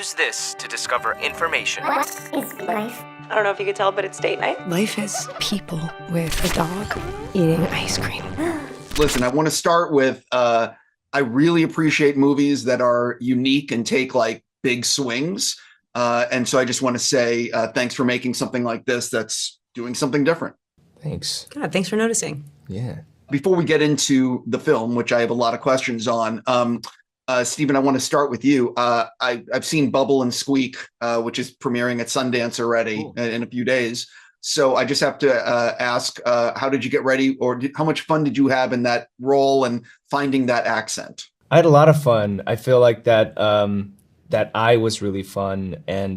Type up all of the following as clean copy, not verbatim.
Use this to discover information. What is life? I don't know if you could tell, but it's date night. Life is people with a dog eating ice cream. Listen, I want to start with, I really appreciate movies that are unique and take like big swings. And so I just want to say thanks for making something like this that's doing something different. Thanks. God, thanks for noticing. Yeah. Before we get into the film, which I have a lot of questions on, Stephen, I want to start with you. I've seen Bubble and Squeak, which is premiering at Sundance already in a few days. So I just have to ask, how did you get ready, or how much fun did you have in that role and finding that accent? I had a lot of fun. I feel like that that eye was really fun, and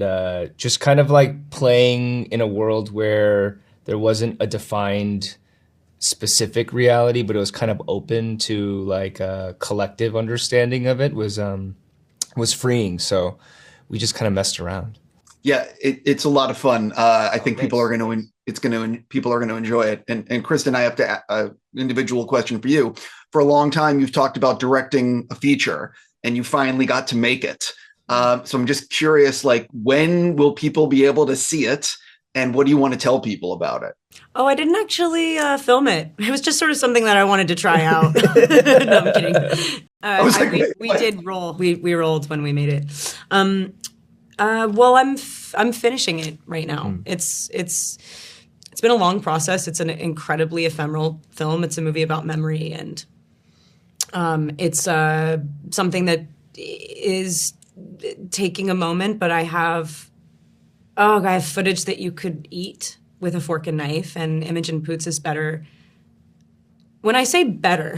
just kind of like playing in a world where there wasn't a defined specific reality, but it was kind of open to like a collective understanding of it was freeing. So we just kind of messed around. Yeah, it's a lot of fun. I think people are going to enjoy it. And Kristen, I have to individual question for you. For a long time, you've talked about directing a feature, and you finally got to make it. So I'm just curious, like, when will people be able to see it? And what do you want to tell people about it? Oh, I didn't actually film it. It was just sort of something that I wanted to try out. No, I'm kidding. We did roll. We rolled when we made it. Well, I'm finishing it right now. It's been a long process. It's an incredibly ephemeral film. It's a movie about memory, and it's something that is taking a moment. But I have footage that you could eat with a fork and knife, and Imogen Poots is better. When I say better,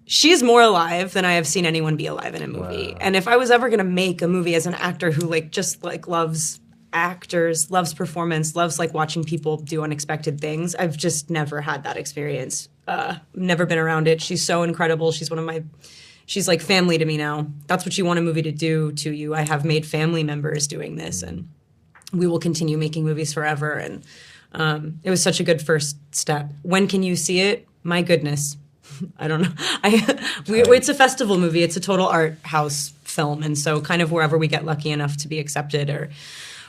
she's more alive than I have seen anyone be alive in a movie. Wow. And if I was ever going to make a movie as an actor who just loves actors, loves performance, loves watching people do unexpected things, I've just never had that experience. Never been around it. She's so incredible. She's like family to me now. That's what you want a movie to do to you. I have made family members doing this, and we will continue making movies forever. And it was such a good first step. When can you see it? My goodness. I don't know. It's a festival movie. It's a total art house film. And so kind of wherever we get lucky enough to be accepted or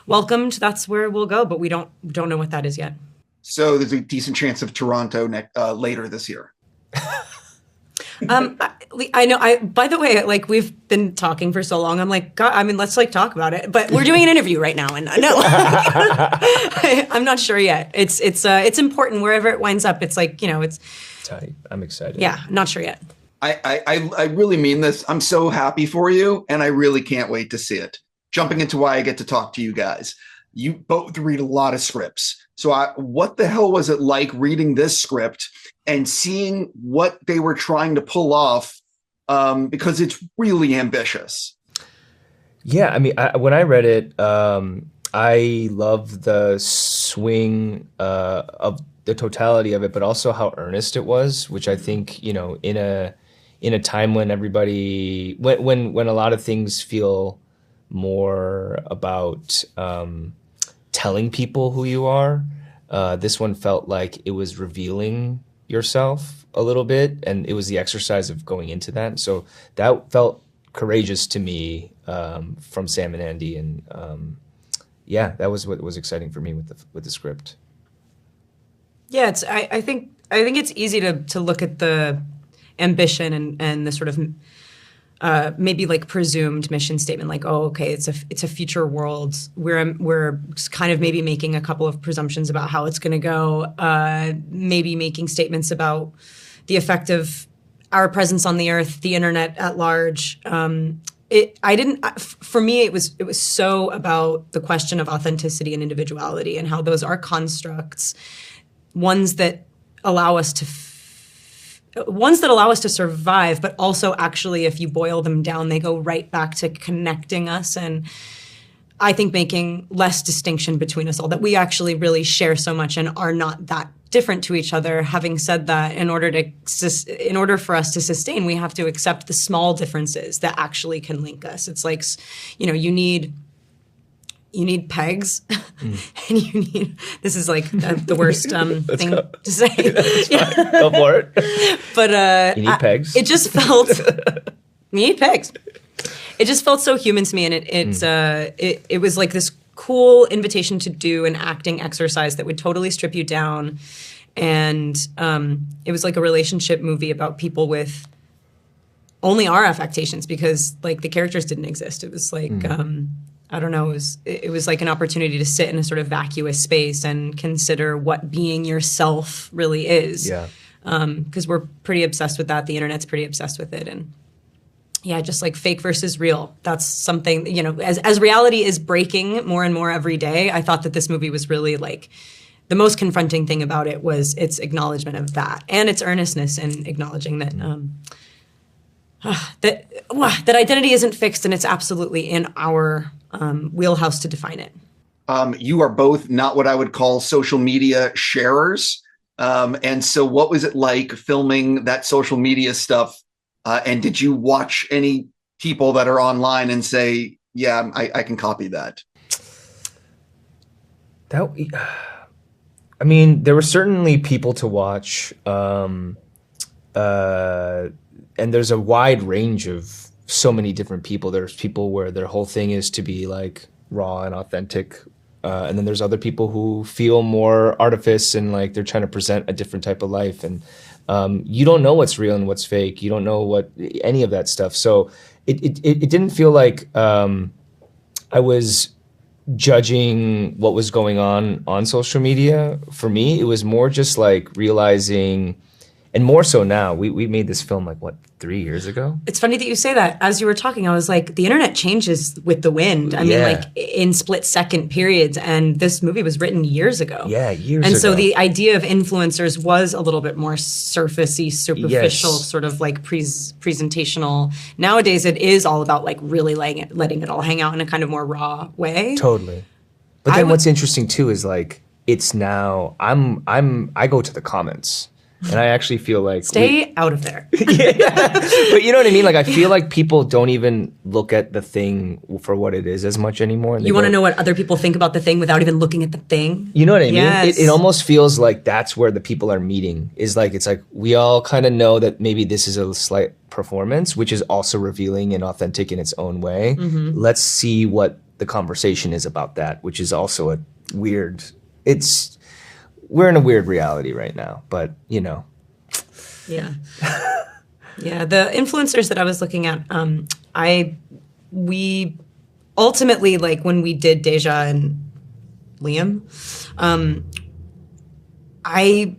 welcomed, that's where we'll go. But we don't know what that is yet. So there's a decent chance of Toronto later this year. I know. By the way, we've been talking for so long. I'm like, God, let's talk about it. But we're doing an interview right now, and no, I'm not sure yet. It's important wherever it winds up. It's it's tight. I'm excited. Yeah, not sure yet. I really mean this. I'm so happy for you, and I really can't wait to see it. Jumping into why I get to talk to you guys. You both read a lot of scripts. So what the hell was it like reading this script and seeing what they were trying to pull off, because it's really ambitious? Yeah, when I read it, I love the swing of the totality of it, but also how earnest it was, which I think, in a time when everybody, when a lot of things feel more about telling people who you are, this one felt like it was revealing yourself a little bit, and it was the exercise of going into that. So that felt courageous to me, from Sam and Andy, and that was what was exciting for me with the script. Yeah, I think it's easy to look at the ambition and the sort of maybe presumed mission statement, it's a future world. We're kind of maybe making a couple of presumptions about how it's going to go. Maybe making statements about the effect of our presence on the earth, the internet at large. For me, it was so about the question of authenticity and individuality, and how those are constructs, ones that allow us to survive, but also actually, if you boil them down, they go right back to connecting us. And I think making less distinction between us all, that we actually really share so much and are not that different to each other. Having said that, in order for us to sustain, we have to accept the small differences that actually can link us. It's you need pegs, and you need, this is the worst thing to say. Go for it. But you need pegs. It just felt, We eat pigs. It just felt so human to me, and it was like this cool invitation to do an acting exercise that would totally strip you down, and it was like a relationship movie about people with only our affectations, because like the characters didn't exist. It was like I don't know. It was like an opportunity to sit in a sort of vacuous space and consider what being yourself really is. Yeah. Because we're pretty obsessed with that. The internet's pretty obsessed with it, and yeah, just like fake versus real. That's something, you know, as reality is breaking more and more every day. I thought that this movie was really like the most confronting thing about it was its acknowledgement of that, and its earnestness in acknowledging that. That identity isn't fixed, and it's absolutely in our wheelhouse to define it. You are both not what I would call social media sharers. And so what was it like filming that social media stuff? And did you watch any people that are online and say, yeah, I can copy that? I mean, there were certainly people to watch. And there's a wide range of so many different people. There's people where their whole thing is to be like raw and authentic. And then there's other people who feel more artifice and like they're trying to present a different type of life. And you don't know what's real and what's fake. You don't know what any of that stuff. So it didn't feel like I was judging what was going on social media. For me, it was more just like realizing, and more so now, we made this film like, what, 3 years ago? It's funny that you say that. As you were talking, I was like, the internet changes with the wind. I mean, like in split-second periods, and this movie was written years ago. Yeah, years ago. And so the idea of influencers was a little bit more surfacey, superficial, Yes. sort of like presentational. Nowadays, it is all about like really letting it all hang out in a kind of more raw way. Totally. But then what's interesting too is like, it's now, I go to the comments. And I actually feel like Stay out of there. Yeah. But you know what I mean? Like I feel like people don't even look at the thing for what it is as much anymore. You want to know what other people think about the thing without even looking at the thing? You know what I mean? Yes. It almost feels like that's where the people are meeting. Is like it's like we all kind of know that maybe this is a slight performance, which is also revealing and authentic in its own way. Mm-hmm. Let's see what the conversation is about that, which is also a weird. We're in a weird reality right now, but you know. Yeah. Yeah. The influencers that I was looking at, we ultimately, like when we did Deja and Liam, I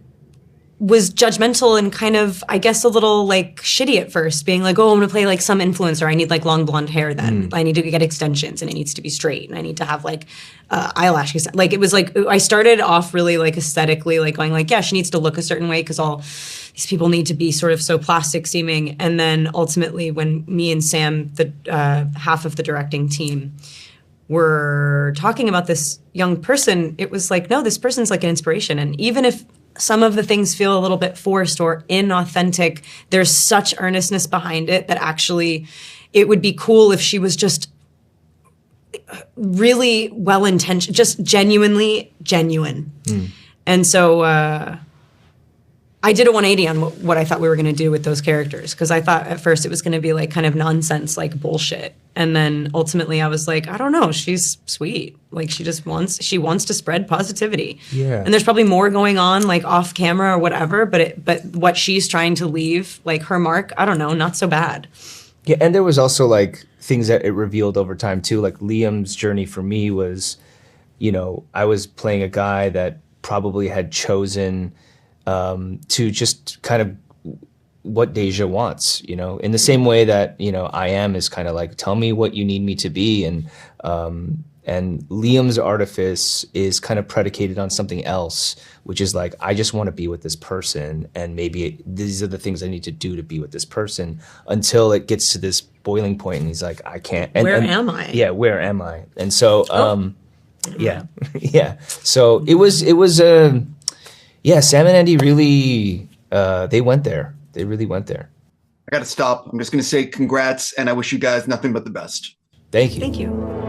was judgmental and kind of, I guess, a little like shitty at first, being like, oh, I'm gonna play like some influencer. I need like long blonde hair then. I need to get extensions and it needs to be straight and I need to have like eyelashes. Like it was like, I started off really like aesthetically, like going like, yeah, she needs to look a certain way because all these people need to be sort of so plastic seeming. And then ultimately when me and Sam, the half of the directing team, were talking about this young person, it was like, no, this person's like an inspiration. And even if some of the things feel a little bit forced or inauthentic, there's such earnestness behind it that actually it would be cool if she was just really well-intentioned, just genuinely genuine. And so I did a 180 on what I thought we were going to do with those characters, because I thought at first it was going to be like kind of nonsense, like bullshit. And then ultimately I was like, I don't know, she's sweet. Like she wants to spread positivity. Yeah. And there's probably more going on like off camera or whatever, but what she's trying to leave, like her mark, I don't know, not so bad. Yeah, and there was also like things that it revealed over time too. Like Liam's journey for me was, you know, I was playing a guy that probably had chosen to just kind of what Deja wants, you know, in the same way that, you know, I am is kind of like, tell me what you need me to be. And Liam's artifice is kind of predicated on something else, which is like, I just want to be with this person. And maybe these are the things I need to do to be with this person until it gets to this boiling point. And he's like, I can't. Where am I? Yeah. Where am I? And so, yeah. Yeah. So it was yeah, Sam and Andy really, they went there. They really went there. I got to stop. I'm just going to say congrats, and I wish you guys nothing but the best. Thank you. Thank you.